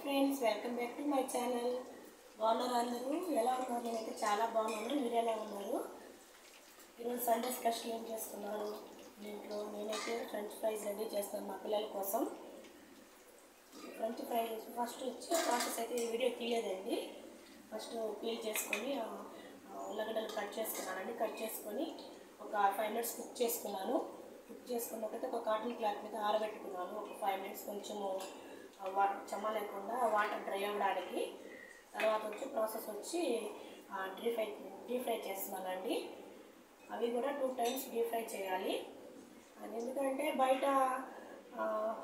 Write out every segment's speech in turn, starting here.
Friends, welcome back to my channel. బాగున్నారు అందరూ? ఎలా ఉన్నారు? నేనైతే చాలా బాగున్నాను. మీరు ఎలా ఉన్నారు? ఈరోజు సండే స్పెషల్ ఏం చేస్తున్నారు ఇంట్లో? నేనైతే ఫ్రెంచ్ ఫ్రైస్ రెడీ చేస్తాను మా పిల్లల కోసం. ఫ్రెంచ్ ఫ్రైస్ ఫస్ట్ వచ్చి ప్రాసెస్ అయితే ఈ వీడియో తీయలేదండి. ఫస్ట్ పీల్ చేసుకొని ఉల్లగడ్డలు కట్ చేసుకున్నానండి. కట్ చేసుకొని ఒక 5 minutes కుక్ చేసుకున్నాను. కుక్ చేసుకున్నట్టయితే ఒక కాటన్ క్లాత్ మీద ఆరబెట్టుకున్నాను. ఒక 5 minutes కొంచెము వాటర్ చెమ్మ లేకుండా వాటర్ డ్రై అవ్వడానికి. తర్వాత వచ్చి ప్రాసెస్ వచ్చి డీప్ ఫ్రై చేస్తున్నానండి. అవి కూడా 2 times డీప్ ఫ్రై చేయాలి. అది ఎందుకంటే బయట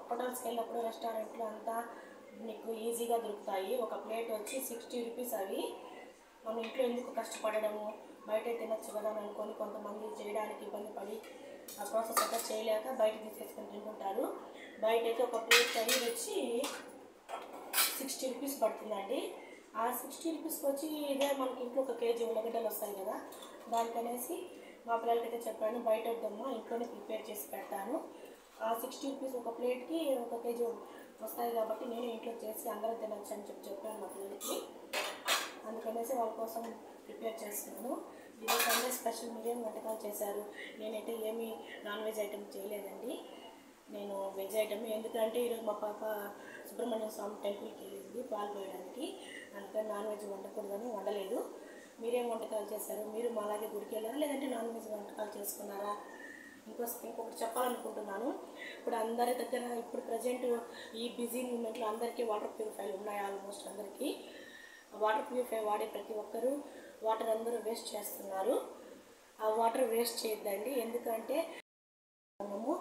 హోటల్స్కి వెళ్ళినప్పుడు రెస్టారెంట్లో అంతా మీకు ఈజీగా దొరుకుతాయి. ఒక ప్లేట్ వచ్చి 60 rupees. అవి మనం ఇంట్లో ఎందుకు కష్టపడడము, బయట తినచ్చు కదా అని అనుకొని కొంతమంది చేయడానికి ఇబ్బంది పడి ఆ ప్రాసెస్ అంతా చేయలేక బయట తీసేసుకొని తింటుంటారు. బయట అయితే ఒక ప్లేట్ ఖరీదు వచ్చి 60 rupees పడుతుందండి. ఆ 60 rupeesకి వచ్చి ఇదే మనకి ఇంట్లో 1 kg ఉల్లగడ్డలు వస్తాయి కదా, దానికనేసి మా పిల్లలకైతే చెప్పాను బయట వద్దమ్మా ఇంట్లోనే ప్రిపేర్ చేసి పెడతాను. ఆ 60 rupees ఒక ప్లేట్కి 1 kg వస్తాయి కాబట్టి నేను ఇంట్లో చేసి అందరూ తినచ్చు అని చెప్పాను మా పిల్లలకి. అందుకనేసి వాళ్ళ కోసం ప్రిపేర్ చేస్తున్నాను. ఈరోజు సండే స్పెషల్ మీరేం వంటకాలు చేశారు? నేనైతే ఏమీ నాన్ వెజ్ ఐటమ్ చేయలేదండి. నేను వెజ్ ఐటమ్. ఎందుకంటే ఈరోజు మా పాప సుబ్రహ్మణ్య స్వామి టెంపుల్కి వెళ్ళింది పాలు పోయడానికి. అందుకని నాన్ వెజ్ వండకూడదని వండలేదు. మీరేం వంటకాలు చేశారు? మీరు మా అలాగే గుడికి వెళ్ళారా, లేదంటే నాన్ వెజ్ వంటకాలు చేసుకున్నారా? ఇంకొకటి చెప్పాలనుకుంటున్నాను. ఇప్పుడు అందరి దగ్గర ఇప్పుడు ప్రజెంట్ ఈ బిజీ మూమెంట్లో అందరికీ వాటర్ ప్యూరిఫైర్లు ఉన్నాయి. ఆల్మోస్ట్ అందరికీ వాటర్ ప్యూరిఫై వాడే ప్రతి ఒక్కరూ వాటర్ అందరూ వేస్ట్ చేస్తున్నారు. ఆ వాటర్ వేస్ట్ చేయొద్దండి. ఎందుకంటే మనము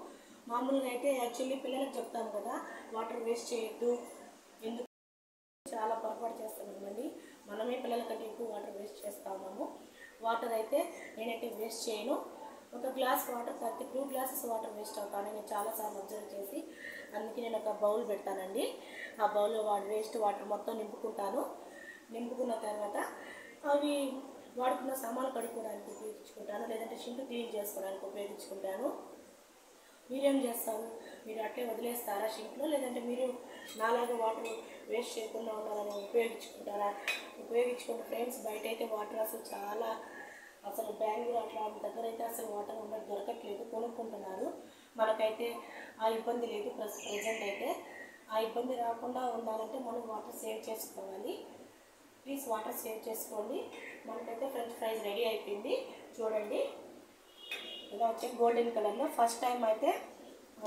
మామూలుగా అయితే యాక్చువల్లీ పిల్లలకు చెప్తాం కదా వాటర్ వేస్ట్ చేయొద్దు, ఎందుకు చాలా పొరపాటు చేస్తున్నామండి. మనమే పిల్లల కంటే ఎక్కువ వాటర్ వేస్ట్ చేస్తూ ఉన్నాము. వాటర్ అయితే నేనైతే వేస్ట్ చేయను. ఒక glass water 2 glasses water waste అవుతాను నేను చాలాసార్లు అబ్జర్వ్ చేసి. అందుకే నేను ఒక బౌల్ పెడతానండి. ఆ బౌల్లో వేస్ట్ వాటర్ మొత్తం నింపుకుంటాను. నింపుకున్న తర్వాత అవి వాడుకున్న సామాన్లు కడుక్కోవడానికి ఉపయోగించుకుంటాను, లేదంటే షింక్ క్లీన్ చేసుకోవడానికి ఉపయోగించుకుంటాను. మీరేం చేస్తారు? మీరు అట్లే వదిలేస్తారా షింక్లో, లేదంటే మీరు నాలాగా వాటర్ వేస్ట్ చేయకుండా ఉండాలని ఉపయోగించుకుంటారా? ఉపయోగించుకుంటే ఫ్రెండ్స్, బయట అయితే వాటర్ అసలు బెంగళూరు అట్లా దగ్గర అయితే అసలు వాటర్ దొరకట్లేదు, కొనుక్కుంటున్నారు. మనకైతే ఆ ఇబ్బంది లేదు. ప్రజెంట్ అయితే ఆ ఇబ్బంది రాకుండా ఉండాలంటే మనం వాటర్ సేవ్ చేసుకోవాలి. ప్లీజ్ వాటర్ సేవ్ చేసుకోండి. మనకైతే ఫ్రెంచ్ ఫ్రైస్ రెడీ అయిపోయింది. చూడండి, ఇలా వచ్చే గోల్డెన్ కలర్లో. ఫస్ట్ టైం అయితే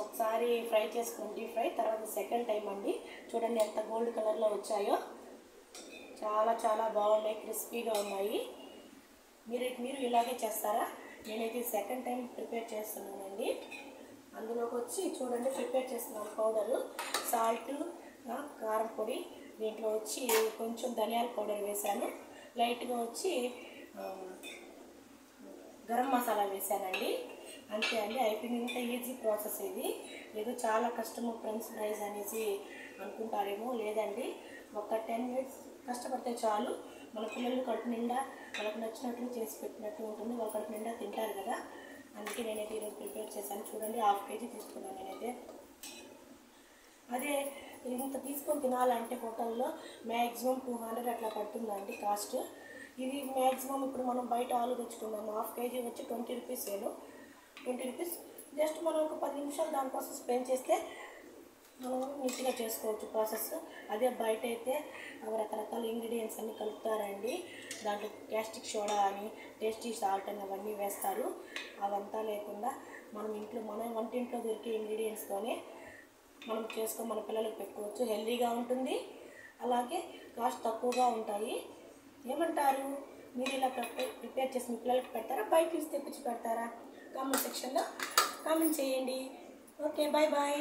ఒకసారి ఫ్రై చేసుకుని డీప్ ఫ్రై, తర్వాత సెకండ్ టైం అండి. చూడండి ఎంత గోల్డ్ కలర్లో వచ్చాయో, చాలా చాలా బాగున్నాయి, క్రిస్పీగా ఉన్నాయి. మీరు ఇలాగే చేస్తారా? నేనైతే సెకండ్ టైం ప్రిపేర్ చేస్తున్నానండి. అందులోకి వచ్చి చూడండి ప్రిపేర్ చేస్తున్నాను పౌడరు, సాల్ట్, కారం పొడి, దీంట్లో వచ్చి కొంచెం ధనియాల పౌడర్ వేశాను, లైట్గా వచ్చి గరం మసాలా వేసానండి. అంతే అండి, అయిపోయింది. ఇంత ఈజీ ప్రాసెస్ ఇది. ఏదో చాలా కష్టము ఫ్రెంచ్ ఫ్రైస్ అనేసి అనుకుంటారేమో, లేదండి. ఒక 10 minutes కష్టపడితే చాలు. మన పిల్లలు కడుపు నిండా వాళ్ళకి నచ్చినట్లు చేసి పెట్టినట్టు ఉంటుంది. వాళ్ళ కడుపు నిండా తింటారు కదా. అందుకే నేనైతే ఈరోజు ప్రిపేర్ చేశాను. చూడండి 1/2 kg తీసుకున్నాను నేనైతే. అదే ఇంత తీసుకొని తినాలంటే హోటల్లో మ్యాక్సిమం 200 అట్లా పడుతుందండి కాస్ట్. ఇది మ్యాక్సిమం ఇప్పుడు మనం బయట ఆలు తెచ్చుకున్నాము, 1/2 kg వచ్చి 20 rupees. 20 rupees జస్ట్ మనం ఒక 10 నిమిషాలు దానికోసం స్పెండ్ చేస్తే మనం నీట్గా చేసుకోవచ్చు ప్రాసెస్. అదే బయట అయితే రకరకాల ఇంగ్రీడియంట్స్ అన్నీ కలుపుతారండి. దాంట్లో క్యాస్టిక్ సోడా అని, టేస్టీ సాల్ట్ అని అవన్నీ వేస్తారు. అవంతా లేకుండా మనం మన వంటింట్లో దొరికే ఇంగ్రీడియంట్స్తోనే మనం చేసుకొని మన పిల్లలకు పెట్టుకోవచ్చు. హెల్తీగా ఉంటుంది, అలాగే కాస్ట్ తక్కువగా ఉంటాయి. ఏమంటారు? మీరు ఇలా ప్రిపేర్ చేసి మీ పిల్లలకి పెడతారా, బయట తీసి తెప్పించి పెడతారా? కామెంట్ సెక్షన్లో కామెంట్ చేయండి. Okay, bye bye.